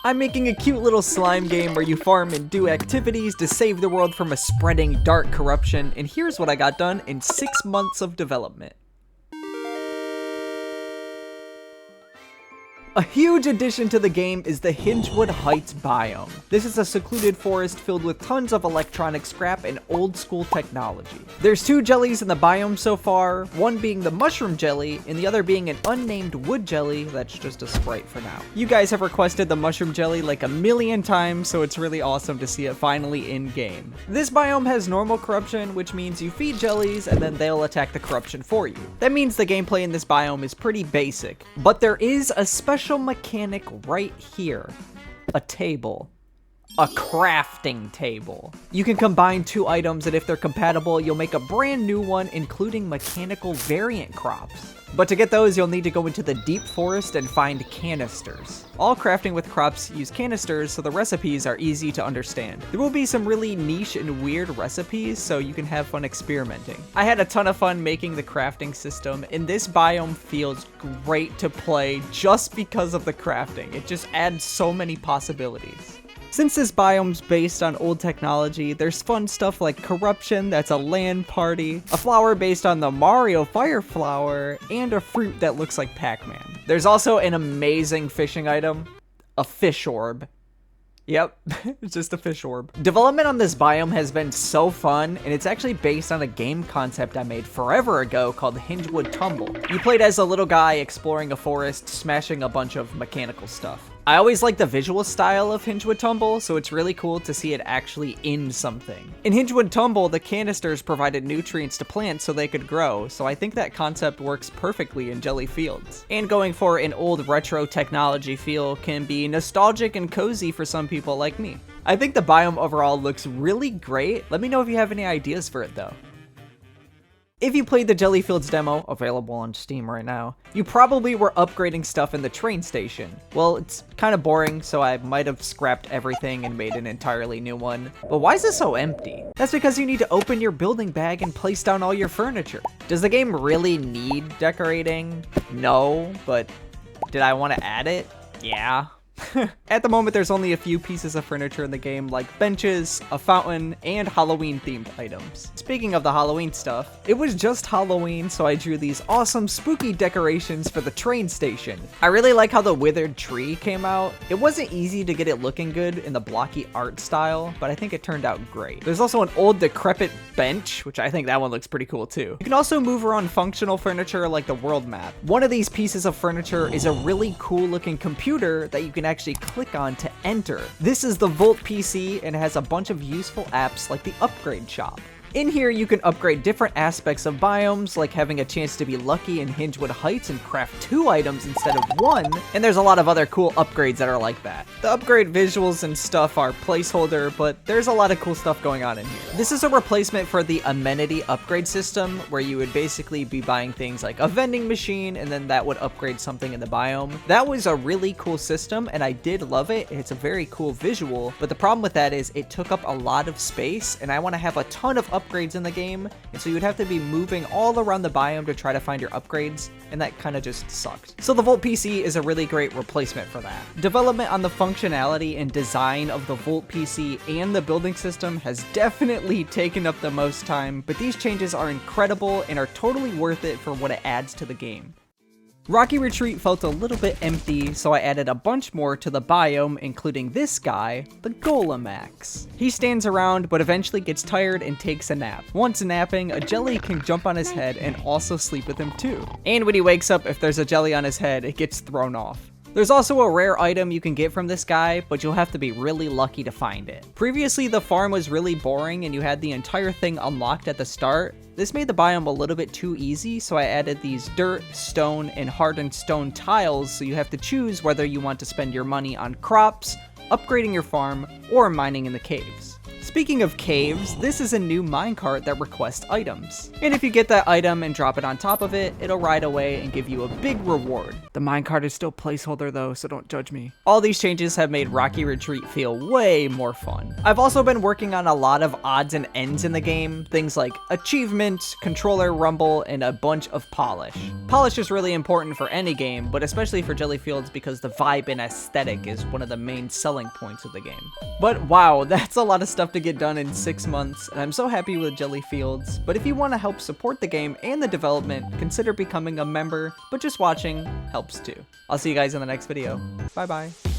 I'm making a cute little slime game where you farm and do activities to save the world from a spreading dark corruption, and here's what I got done in 6 months of development. A huge addition to the game is the Hingewood Heights biome. This is a secluded forest filled with tons of electronic scrap and old school technology. There's 2 jellies in the biome so far, one being the mushroom jelly and the other being an unnamed wood jelly that's just a sprite for now. You guys have requested the mushroom jelly like a million times, so it's really awesome to see it finally in game. This biome has normal corruption, which means you feed jellies and then they'll attack the corruption for you. That means the gameplay in this biome is pretty basic, but there is a special mechanic right here. A table. A crafting table. You can combine 2 items, and if they're compatible, you'll make a brand new one, including mechanical variant crops. But to get those, you'll need to go into the deep forest and find canisters. All crafting with crops use canisters, so the recipes are easy to understand. There will be some really niche and weird recipes, so you can have fun experimenting. I had a ton of fun making the crafting system, and this biome feels great to play just because of the crafting. It just adds so many possibilities. Since this biome's based on old technology, there's fun stuff like corruption, that's a land party, a flower based on the Mario Fire Flower, and a fruit that looks like Pac-Man. There's also an amazing fishing item, a fish orb. Yep, it's just a fish orb. Development on this biome has been so fun, and it's actually based on a game concept I made forever ago called Hingewood Tumble. You played as a little guy exploring a forest, smashing a bunch of mechanical stuff. I always like the visual style of Hingewood Tumble, so it's really cool to see it actually in something. In Hingewood Tumble, the canisters provided nutrients to plants so they could grow, so I think that concept works perfectly in Gelli Fields. And going for an old retro technology feel can be nostalgic and cozy for some people like me. I think the biome overall looks really great. Let me know if you have any ideas for it though. If you played the Gelli Fields demo, available on Steam right now, you probably were upgrading stuff in the train station. Well, it's kind of boring, so I might have scrapped everything and made an entirely new one. But why is it so empty? That's because you need to open your building bag and place down all your furniture. Does the game really need decorating? No, but did I want to add it? Yeah. At the moment, there's only a few pieces of furniture in the game, like benches, a fountain, and Halloween-themed items. Speaking of the Halloween stuff, it was just Halloween, so I drew these awesome spooky decorations for the train station. I really like how the withered tree came out. It wasn't easy to get it looking good in the blocky art style, but I think it turned out great. There's also an old decrepit bench, which I think that one looks pretty cool too. You can also move around functional furniture like the world map. One of these pieces of furniture is a really cool looking computer that you can actually click on to enter. This is the Volt PC and it has a bunch of useful apps like the upgrade shop. In here, you can upgrade different aspects of biomes, like having a chance to be lucky in Hingewood Heights and craft 2 items instead of 1, and there's a lot of other cool upgrades that are like that. The upgrade visuals and stuff are placeholder, but there's a lot of cool stuff going on in here. This is a replacement for the amenity upgrade system, where you would basically be buying things like a vending machine, and then that would upgrade something in the biome. That was a really cool system, and I did love it. It's a very cool visual, but the problem with that is it took up a lot of space, and I want to have a ton of upgrades in the game, and so you would have to be moving all around the biome to try to find your upgrades, and that kind of just sucked. So the Volt PC is a really great replacement for that. Development on the functionality and design of the Volt PC and the building system has definitely taken up the most time, but these changes are incredible and are totally worth it for what it adds to the game. Rocky Retreat felt a little bit empty, so I added a bunch more to the biome, including this guy, the Golemax. He stands around, but eventually gets tired and takes a nap. Once napping, a jelly can jump on his head and also sleep with him too. And when he wakes up, if there's a jelly on his head, it gets thrown off. There's also a rare item you can get from this guy, but you'll have to be really lucky to find it. Previously, the farm was really boring and you had the entire thing unlocked at the start. This made the biome a little bit too easy, so I added these dirt, stone, and hardened stone tiles, so you have to choose whether you want to spend your money on crops, upgrading your farm, or mining in the caves. Speaking of caves, this is a new minecart that requests items. And if you get that item and drop it on top of it, it'll ride away and give you a big reward. The minecart is still placeholder though, so don't judge me. All these changes have made Rocky Retreat feel way more fun. I've also been working on a lot of odds and ends in the game, things like achievements, controller rumble, and a bunch of polish. Polish is really important for any game, but especially for Gelli Fields because the vibe and aesthetic is one of the main selling points of the game. But wow, that's a lot of stuff to get done in 6 months, and I'm so happy with Gelli Fields. But if you want to help support the game and the development, consider becoming a member, but just watching helps too. I'll see you guys in the next video. Bye bye.